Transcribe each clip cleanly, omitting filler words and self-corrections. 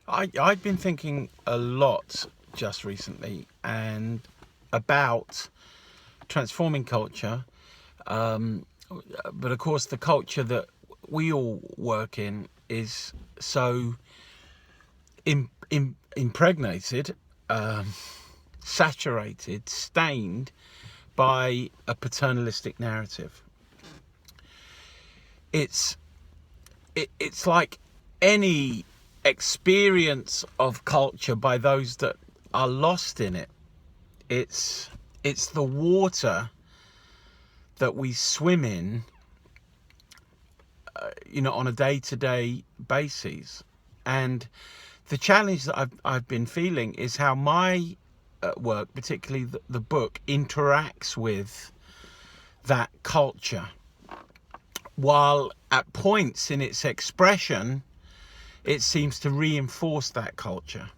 I've been thinking a lot just recently and about transforming culture, um, but of course the culture that we all work in is so impregnated, saturated, stained by a paternalistic narrative. It's it's like any experience of culture by those that are lost in it. It's it's the water that we swim in, on a day-to-day basis. And the challenge that I've been feeling is how my work, particularly the book, interacts with that culture, while at points in its expression it seems to reinforce that culture.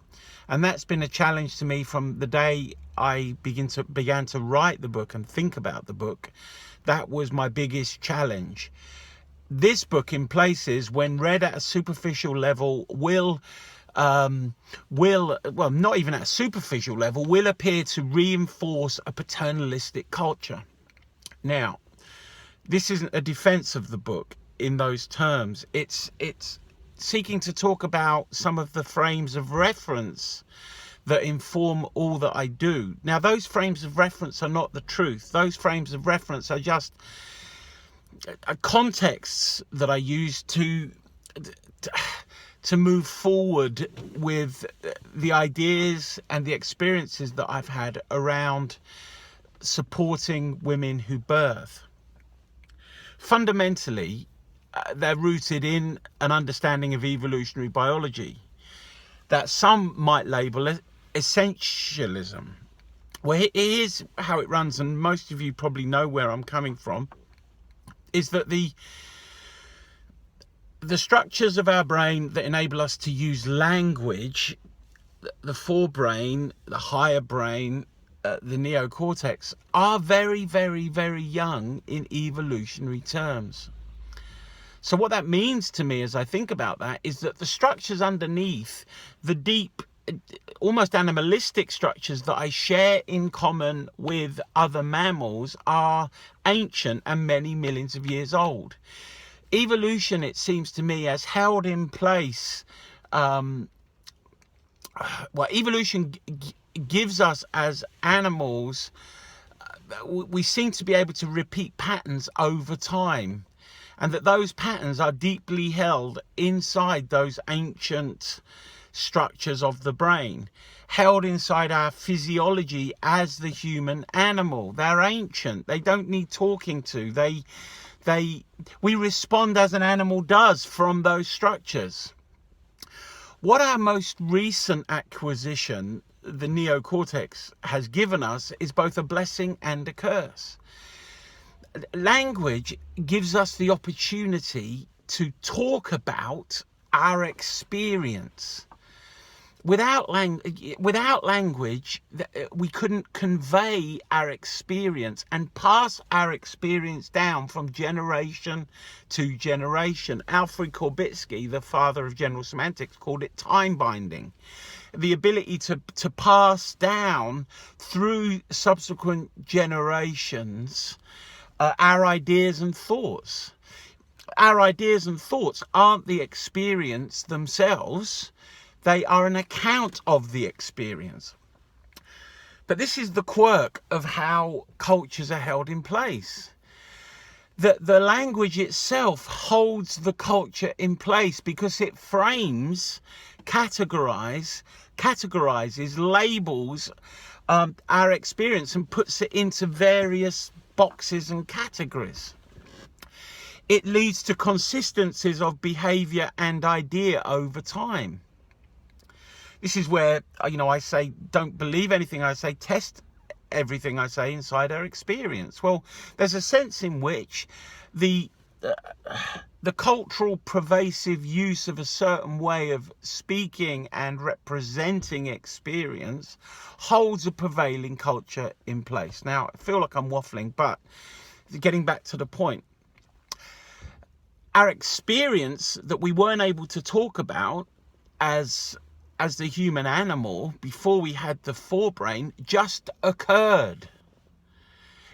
And that's been a challenge to me from the day I began to write the book and think about the book. That was my biggest challenge. This book, in places, when read at a superficial level, will not even at a superficial level, will appear to reinforce a paternalistic culture. Now, this isn't a defense of the book in those terms. It's seeking to talk about some of the frames of reference that inform all that I do. Now, those frames of reference are not the truth. Those frames of reference are just contexts that I use to move forward with the ideas and the experiences that I've had around supporting women who birth. Fundamentally, they're rooted in an understanding of evolutionary biology that some might label as essentialism. Well, here's how it runs, and most of you probably know where I'm coming from, is that the structures of our brain that enable us to use language, the forebrain, the higher brain, the neocortex, are very, very, very young in evolutionary terms. So what that means to me as I think about that is that the structures underneath, the deep, almost animalistic structures that I share in common with other mammals, are ancient and many millions of years old. Evolution, it seems to me, has held in place, evolution gives us as animals, we seem to be able to repeat patterns over time. And that those patterns are deeply held inside those ancient structures of the brain, held inside our physiology as the human animal. They're ancient. They don't need talking to. We respond as an animal does from those structures. What our most recent acquisition, the neocortex, has given us is both a blessing and a curse. Language gives us the opportunity to talk about our experience. Without language, we couldn't convey our experience and pass our experience down from generation to generation. Alfred Korbitsky, the father of general semantics, called it time binding. The ability to pass down through subsequent generations our ideas and thoughts. Our ideas and thoughts aren't the experience themselves. They are an account of the experience. But this is the quirk of how cultures are held in place. That the language itself holds the culture in place because it frames, categorizes, labels our experience and puts it into various boxes and categories. It leads to consistencies of behavior and idea over time. This is where, I say, don't believe anything I say, test everything I say inside our experience. Well, there's a sense in which the cultural pervasive use of a certain way of speaking and representing experience holds a prevailing culture in place. Now, I feel like I'm waffling, but getting back to the point, our experience that we weren't able to talk about as as the human animal, before we had the forebrain, just occurred.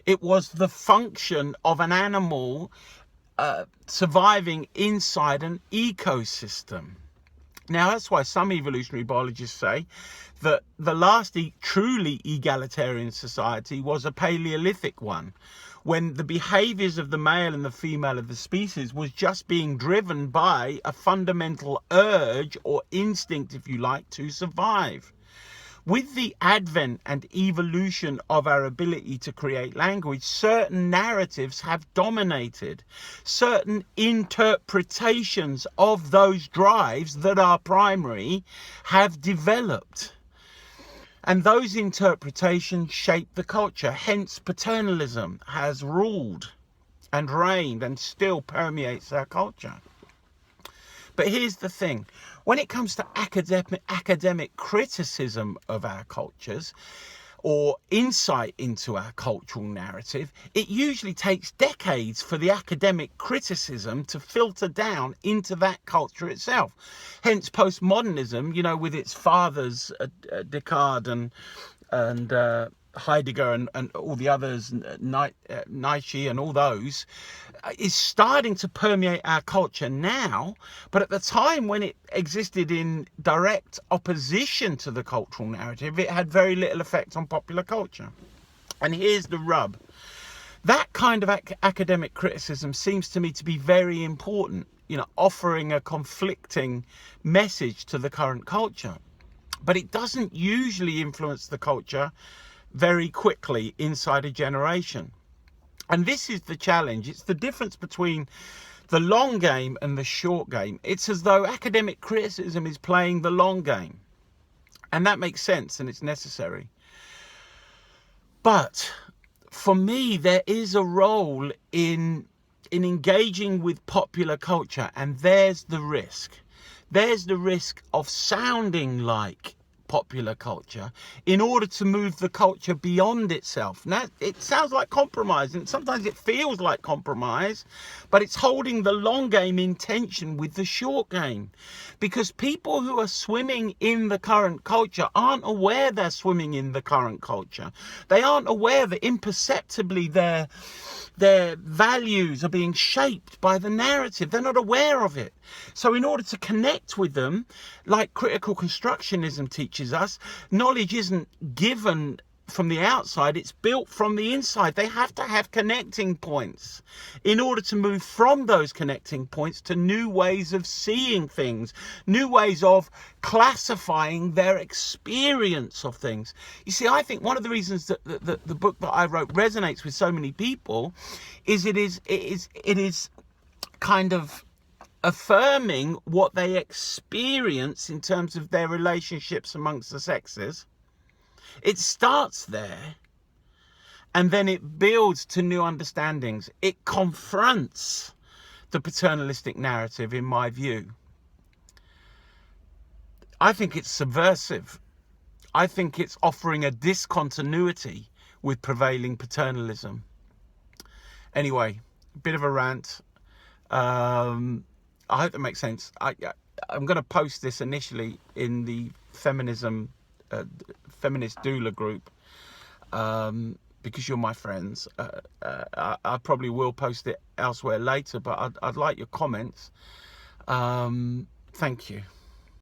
It was the function of an animal surviving inside an ecosystem. Now, that's why some evolutionary biologists say that the last truly egalitarian society was a Paleolithic one, when the behaviors of the male and the female of the species was just being driven by a fundamental urge or instinct, if you like, to survive. With the advent and evolution of our ability to create language, certain narratives have dominated. Certain interpretations of those drives that are primary have developed. And those interpretations shape the culture. Hence, paternalism has ruled and reigned and still permeates our culture. But here's the thing. When it comes to academic criticism of our cultures or insight into our cultural narrative, it usually takes decades for the academic criticism to filter down into that culture itself. Hence postmodernism, you know, with its fathers, Descartes and Heidegger and all the others, Nietzsche and all those, is starting to permeate our culture now. But at the time when it existed in direct opposition to the cultural narrative, it had very little effect on popular culture. And here's the rub. That kind of academic criticism seems to me to be very important, you know, offering a conflicting message to the current culture. But it doesn't usually influence the culture very quickly inside a generation. And this is the challenge. It's the difference between the long game and the short game. It's as though academic criticism is playing the long game. And that makes sense and it's necessary. But for me, there is a role in engaging with popular culture, and there's the risk. There's the risk of sounding like popular culture in order to move the culture beyond itself. Now, it sounds like compromise, and sometimes it feels like compromise, but it's holding the long game in tension with the short game. Because people who are swimming in the current culture aren't aware they're swimming in the current culture. They aren't aware that imperceptibly their values are being shaped by the narrative. They're not aware of it. So in order to connect with them, like critical constructionism teaches us, knowledge isn't given from the outside, it's built from the inside. They have to have connecting points in order to move from those connecting points to new ways of seeing things, new ways of classifying their experience of things. You see, I think one of the reasons that the book that I wrote resonates with so many people is it is kind of affirming what they experience in terms of their relationships amongst the sexes. It starts there, and then it builds to new understandings. It confronts the paternalistic narrative, in my view. I think it's subversive. I think it's offering a discontinuity with prevailing paternalism. Anyway, a bit of a rant. I hope that makes sense. I'm going to post this initially in the feminist doula group, because you're my friends. I probably will post it elsewhere later, but I'd like your comments. Thank you.